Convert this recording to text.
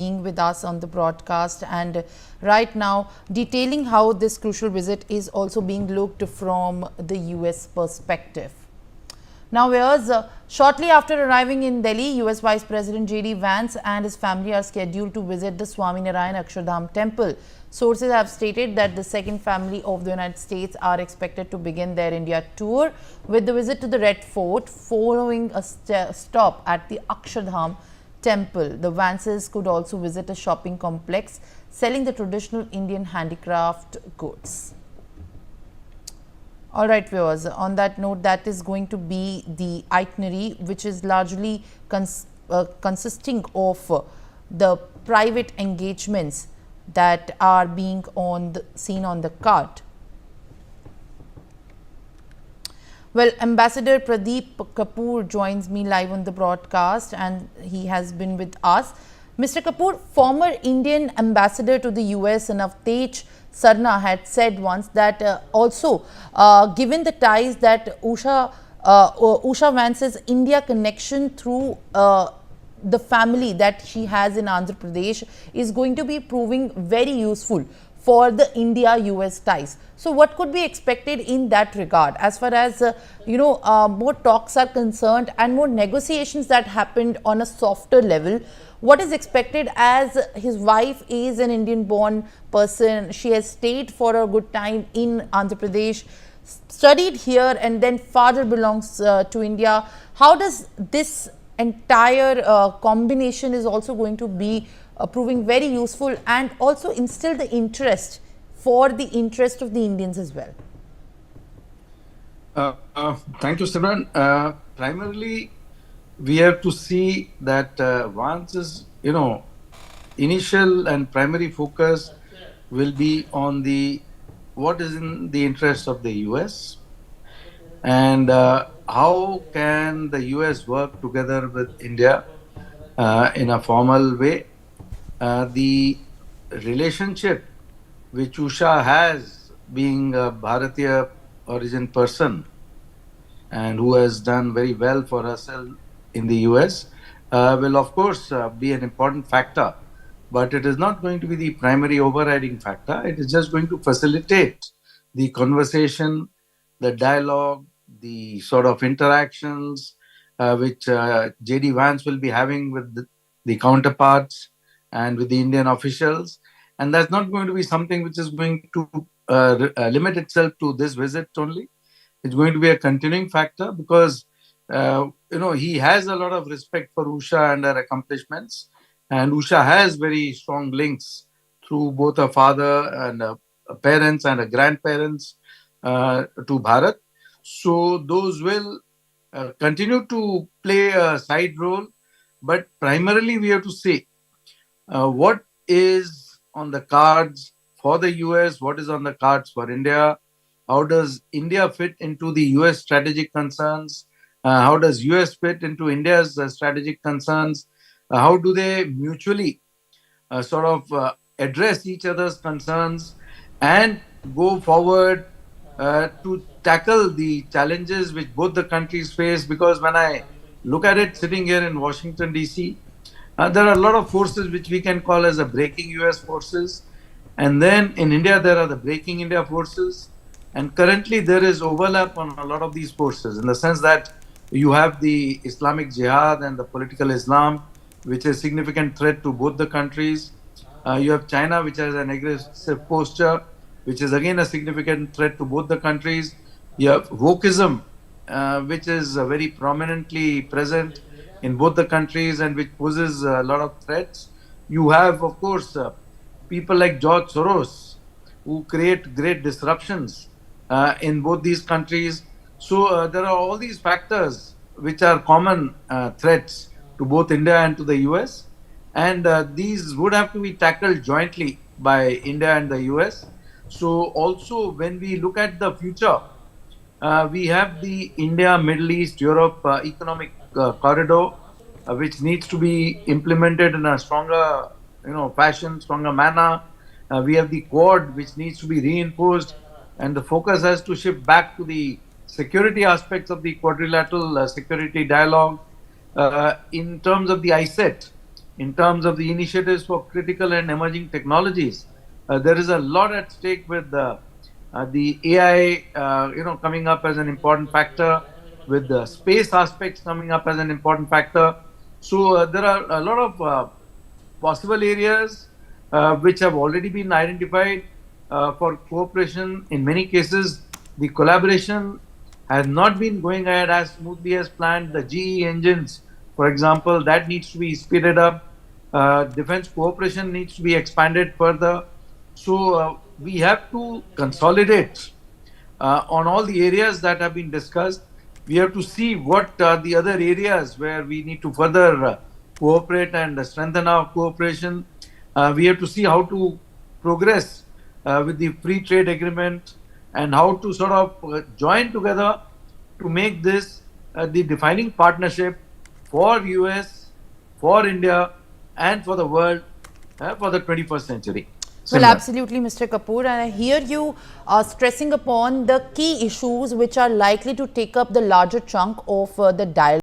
being with us on the broadcast and right now detailing how this crucial visit is also being looked from the US perspective. Now, whereas shortly after arriving in Delhi, US Vice President J.D. Vance and his family are scheduled to visit the Swaminarayan Akshardham temple. Sources have stated that the second family of the United States are expected to begin their India tour with the visit to the Red Fort following a stop at the Akshardham temple. The Vances could also visit a shopping complex selling the traditional Indian handicraft goods. All right, viewers, on that note, that is going to be the itinerary, which is largely consisting of the private engagements that are being seen on the card. Well, Ambassador Pradeep Kapoor joins me live on the broadcast and he has been with us. Mr. Kapoor, former Indian ambassador to the US, Navtej Sarna, had said once that also given the ties that Usha Vance's India connection through the family that she has in Andhra Pradesh is going to be proving very useful for the India-US ties. So what could be expected in that regard as far as, more talks are concerned and more negotiations that happened on a softer level? What is expected as his wife is an Indian-born person. She has stayed for a good time in Andhra Pradesh, studied here and then father belongs to India. How does this entire combination is also going to be proving very useful and also instill the interest for the interest of the Indians as well? Thank you, Simran. Primarily, we have to see that Vance's, initial and primary focus will be on the what is in the interest of the US and how can the US work together with India in a formal way. The relationship which Usha has, being a Bharatiya origin person and who has done very well for herself in the US, will of course be an important factor. But it is not going to be the primary overriding factor. It is just going to facilitate the conversation, the dialogue, the sort of interactions which J.D. Vance will be having with the counterparts and with the Indian officials. And that's not going to be something which is going to limit itself to this visit only. It's going to be a continuing factor because, he has a lot of respect for Usha and her accomplishments. And Usha has very strong links through both her father and her parents and her grandparents to Bharat. So those will continue to play a side role. But primarily, we have to say what is on the cards for the US, what is on the cards for India, how does India fit into the US strategic concerns, how does US fit into India's strategic concerns, how do they mutually address each other's concerns and go forward to tackle the challenges which both the countries face. Because when I look at it sitting here in Washington, D.C., there are a lot of forces which we can call as the breaking US forces. And then in India, there are the breaking India forces. And currently, there is overlap on a lot of these forces in the sense that you have the Islamic Jihad and the political Islam, which is a significant threat to both the countries. You have China, which has an aggressive posture, which is again a significant threat to both the countries. You have wokeism, which is very prominently present in both the countries and which poses a lot of threats. You have, of course, people like George Soros, who create great disruptions in both these countries. So there are all these factors which are common threats to both India and to the US. And these would have to be tackled jointly by India and the US. So also when we look at the future, we have the India, Middle East, Europe economic corridor, which needs to be implemented in a stronger, fashion, stronger manner. We have the Quad, which needs to be reinforced, and the focus has to shift back to the security aspects of the quadrilateral security dialogue. In terms of the ISET, in terms of the initiatives for critical and emerging technologies. There is a lot at stake with the AI, coming up as an important factor, with the space aspects coming up as an important factor. So there are a lot of possible areas which have already been identified for cooperation. In many cases, the collaboration has not been going ahead as smoothly as planned. The GE engines, for example, that needs to be speeded up. Defense cooperation needs to be expanded further. So we have to consolidate on all the areas that have been discussed. We have to see what are the other areas where we need to further cooperate and strengthen our cooperation. We have to see how to progress with the free trade agreement and how to sort of join together to make this the defining partnership for US, for India, and for the world for the 21st century. Well, Simran. absolutely, Mr. Kapoor, and I hear you stressing upon the key issues which are likely to take up the larger chunk of the dialogue.